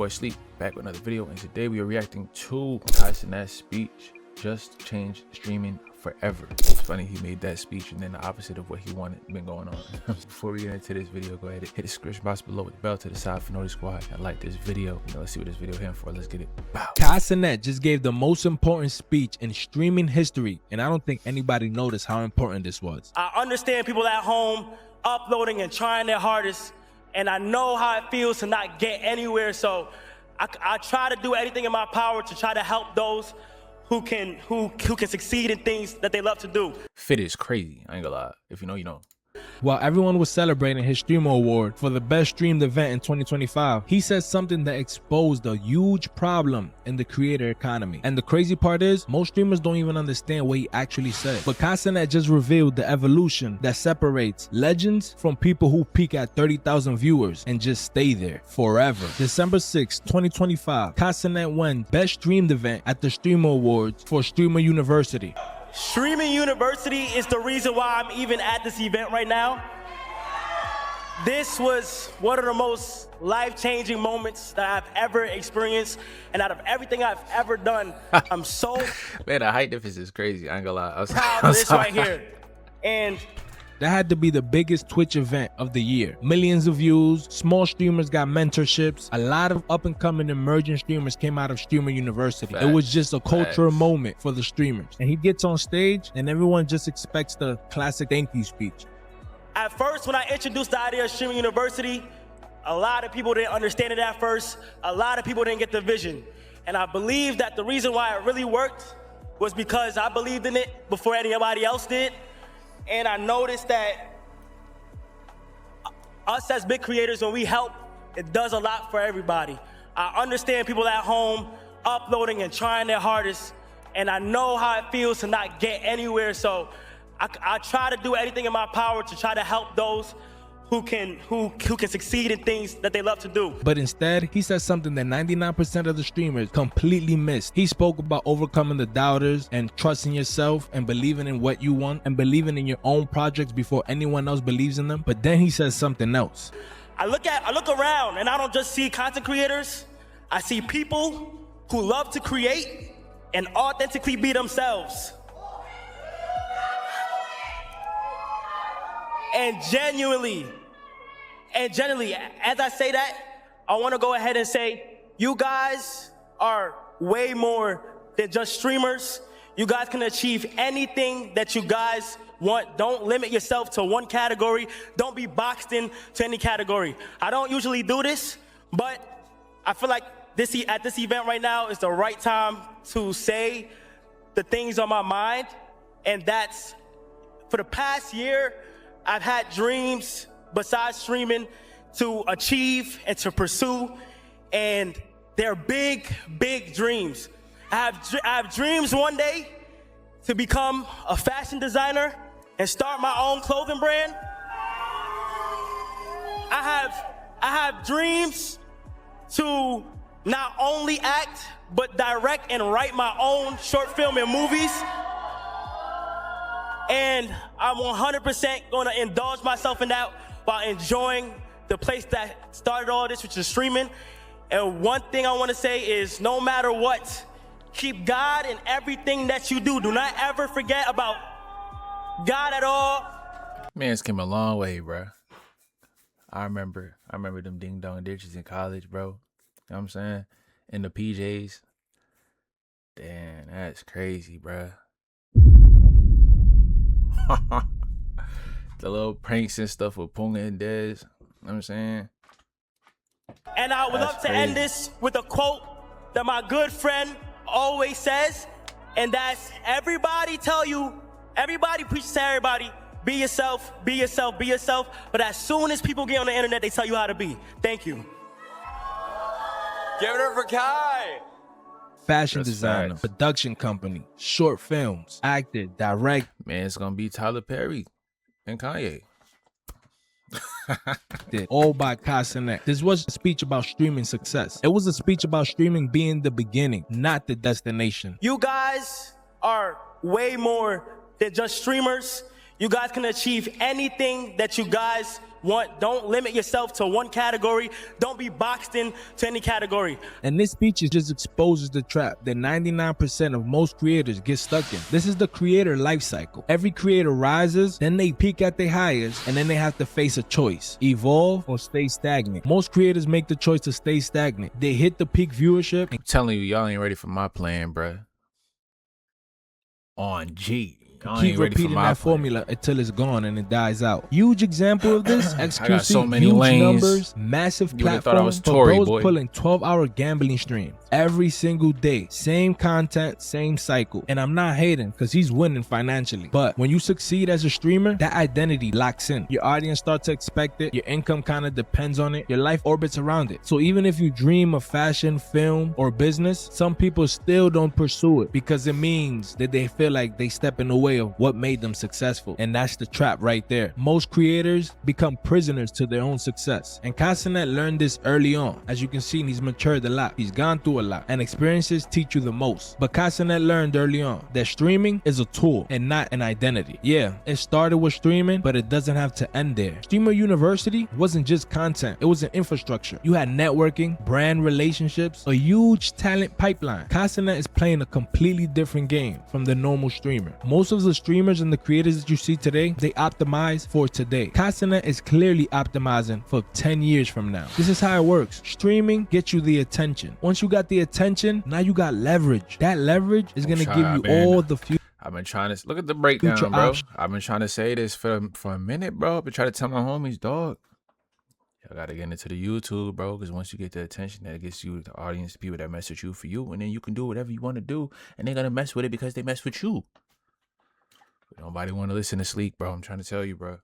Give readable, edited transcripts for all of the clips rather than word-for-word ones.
boy Sleep, back with another video, and today we are reacting to Cenats' speech, just changed streaming forever. It's funny, he made that speech and then the opposite of what he wanted been going on. Before we get into this video, go ahead and hit the description box below with the bell to the side for Notice Squad and like this video. Let's see what this video here for. Let's get it. Bow. Cenats just gave the most important speech in streaming history, and I don't think anybody noticed how important this was. I understand people at home uploading and trying their hardest, and I know how it feels to not get anywhere, so I try to do anything in my power to try to help those who can succeed in things that they love to do. Fit is crazy, I ain't gonna lie. If you know, you know. While everyone was celebrating his Streamer Award for the best streamed event in 2025, he said something that exposed a huge problem in the creator economy. And the crazy part is, most streamers don't even understand what he actually said. But Cenats just revealed the evolution that separates legends from people who peak at 30,000 viewers and just stay there forever. December 6, 2025, Cenats won Best Streamed Event at the Streamer Awards for Streamer University. Streaming University is the reason why I'm even at this event right now. This was one of the most life-changing moments that I've ever experienced, and out of everything I've ever done, I'm so man, the height difference is crazy, I ain't gonna lie. proud of this right here. And that had to be the biggest Twitch event of the year. Millions of views, small streamers got mentorships, a lot of up-and-coming emerging streamers came out of Streamer University. It was just a cultural moment for the streamers. And he gets on stage and everyone just expects the classic thank you speech. at first, when I introduced the idea of Streaming University, a lot of people didn't understand it at first. A lot of people didn't get the vision. And I believe that the reason why it really worked was because I believed in it before anybody else did. And I noticed that us as big creators, when we help, it does a lot for everybody. I understand people at home uploading and trying their hardest, and I know how it feels to not get anywhere, so I try to do anything in my power to try to help those who can succeed in things that they love to do. But instead, he said something that 99% of the streamers completely missed. He spoke about overcoming the doubters and trusting yourself and believing in what you want and believing in your own projects before anyone else believes in them. But then he says something else. I look around and I don't just see content creators. I see people who love to create and authentically be themselves. And genuinely, as I say that, I want to go ahead and say, you guys are way more than just streamers. You guys can achieve anything that you guys want. Don't limit yourself to one category. Don't be boxed in to any category. I don't usually do this, but I feel like at this event right now is the right time to say the things on my mind. And that's, for the past year, I've had dreams besides streaming to achieve and to pursue, and they're big, big dreams. I have dreams one day to become a fashion designer and start my own clothing brand. I have dreams to not only act, but direct and write my own short film and movies. And I'm 100% gonna indulge myself in that while enjoying the place that started all this, which is streaming. And one thing I wanna say is, no matter what, keep God in everything that you do. Do not ever forget about God at all. Man, it's came a long way, bro. I remember them ding dong ditches in college, bro. You know what I'm saying? In the PJs. Damn, that's crazy, bro. The little pranks and stuff with Punga and Dez. You know what I'm saying? And I would love to end this with a quote that my good friend always says, and that's, everybody preaches to everybody, be yourself, be yourself, be yourself. But as soon as people get on the internet, they tell you how to be. Thank you. Give it up for Kai. Fashion That's designer, facts. production company, short films, actor, direct. Man, it's gonna be Tyler Perry and Kanye. All by Cenats. This was a speech about streaming success. It was a speech about streaming being the beginning, not the destination. You guys are way more than just streamers. You guys can achieve anything that you guys want. Don't limit yourself to one category. Don't be boxed in to any category. And this speech just exposes the trap that 99% of most creators get stuck in. This is the creator life cycle. Every creator rises, then they peak at their highest, and then they have to face a choice: evolve or stay stagnant. Most creators make the choice to stay stagnant. They hit the peak viewership. I'm telling you, y'all ain't ready for my plan, bruh. On G. Keep repeating that formula until it's gone and it dies out. Huge example of this: XQC, so many huge lanes. numbers, massive You would've platform thought I was for Tory, those boy. pulling 12-hour gambling streams every single day. Same content, same cycle. And I'm not hating because he's winning financially. But when you succeed as a streamer, that identity locks in. Your audience starts to expect it. Your income kind of depends on it. Your life orbits around it. So even if you dream of fashion, film, or business, some people still don't pursue it because it means that they feel like they step in the way of what made them successful. And that's the trap right there. Most creators become prisoners to their own success. And Cenats learned this early on. As you can see, he's matured a lot. He's gone through a lot. And experiences teach you the most. But Cenats learned early on that streaming is a tool and not an identity. Yeah, it started with streaming, but it doesn't have to end there. Streamer University wasn't just content. It was an infrastructure. You had networking, brand relationships, a huge talent pipeline. Cenats is playing a completely different game from the normal streamer. Most of the streamers and the creators that you see today, they optimize for today. Cenats is clearly optimizing for 10 years from now. This is how it works. Streaming gets you the attention. Once you got the attention, now you got leverage. That leverage is going to give you all the future. I've been trying to look at the breakdown, bro. I've been trying to say this for a minute, bro. I've been trying to tell my homies, dog. Y'all gotta get into the YouTube, bro, because once you get the attention, that gets you the audience, the people that mess with you for you, and then you can do whatever you want to do, and they're gonna mess with it because they mess with you. But nobody want to listen to Sleek, bro. I'm trying to tell you, bro.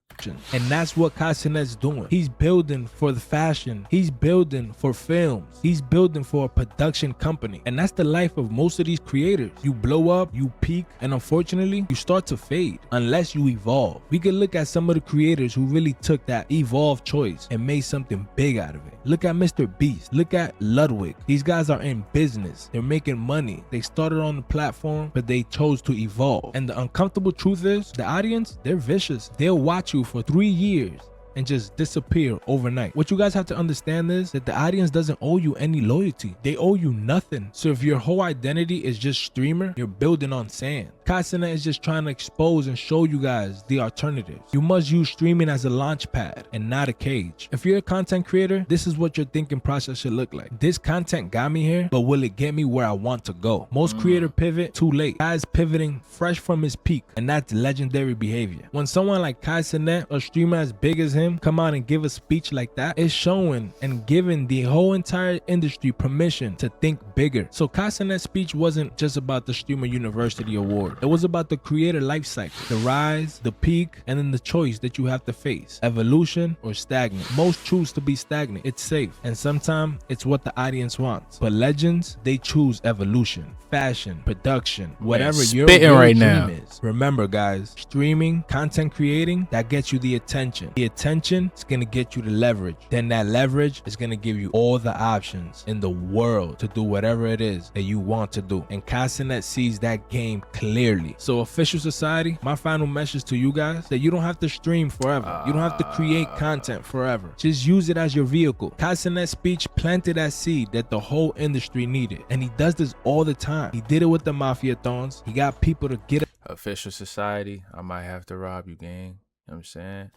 And that's what Cenats doing. He's building for the fashion. He's building for films. He's building for a production company. And that's the life of most of these creators. You blow up, you peak, and unfortunately, you start to fade unless you evolve. We can look at some of the creators who really took that evolve choice and made something big out of it. Look at Mr. Beast. Look at Ludwig. These guys are in business. They're making money. They started on the platform, but they chose to evolve. And the uncomfortable truth is, the audience, they're vicious. They'll watch you for 3 years and just disappear overnight. What you guys have to understand is that the audience doesn't owe you any loyalty. They owe you nothing. So if your whole identity is just streamer, you're building on sand. Cenats is just trying to expose and show you guys the alternatives. You must use streaming as a launch pad and not a cage. If you're a content creator, this is what your thinking process should look like. This content got me here, but will it get me where I want to go? Most creators pivot too late. Guys pivoting fresh from his peak, and that's legendary behavior. When someone like Cenats, a streamer as big as him, come out and give a speech like that, it's showing and giving the whole entire industry permission to think bigger. So Cenats' speech wasn't just about the Streamer University Award. It was about the creator life cycle, the rise, the peak, and then the choice that you have to face: evolution or stagnant. Most choose to be stagnant. It's safe, and sometimes it's what the audience wants. But legends, they choose evolution, fashion, production, whatever your right dream now is. Remember, guys, streaming, content creating, that gets you the attention. The attention is gonna get you the leverage. Then that leverage is gonna give you all the options in the world to do whatever it is that you want to do. And Cenats sees that game clearly. So official society, my final message to you guys, that you don't have to stream forever. You don't have to create content forever. Just use it as your vehicle. Cenats' speech planted that seed that the whole industry needed. And he does this all the time. He did it with the Mafia-thons. He got people to get Official society, I might have to rob you, gang. You know what I'm saying?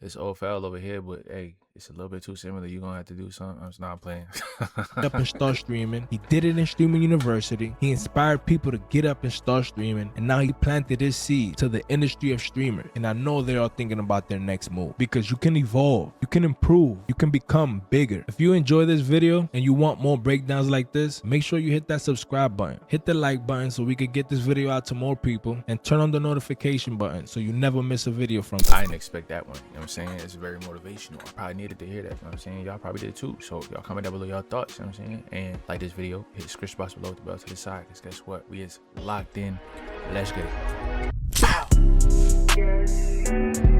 It's old foul over here, but hey, it's a little bit too similar. You're gonna have to do something. I'm just not playing. up and start streaming. He did it in Streaming University. He inspired people to get up and start streaming, and now he planted his seed to the industry of streamers. And I know they're all thinking about their next move, because you can evolve, you can improve, you can become bigger. If you enjoy this video and you want more breakdowns like this, make sure you hit that subscribe button, hit the like button so we could get this video out to more people, and turn on the notification button so you never miss a video from me. I didn't expect that one. You know what I'm saying? It's very motivational. I probably needed to hear that. You know what I'm saying? Y'all probably did too. So y'all comment down below your thoughts. You know what I'm saying? And like this video, hit the subscription box below with the bell to the side. Because guess what? We is locked in. Let's get it. Pow!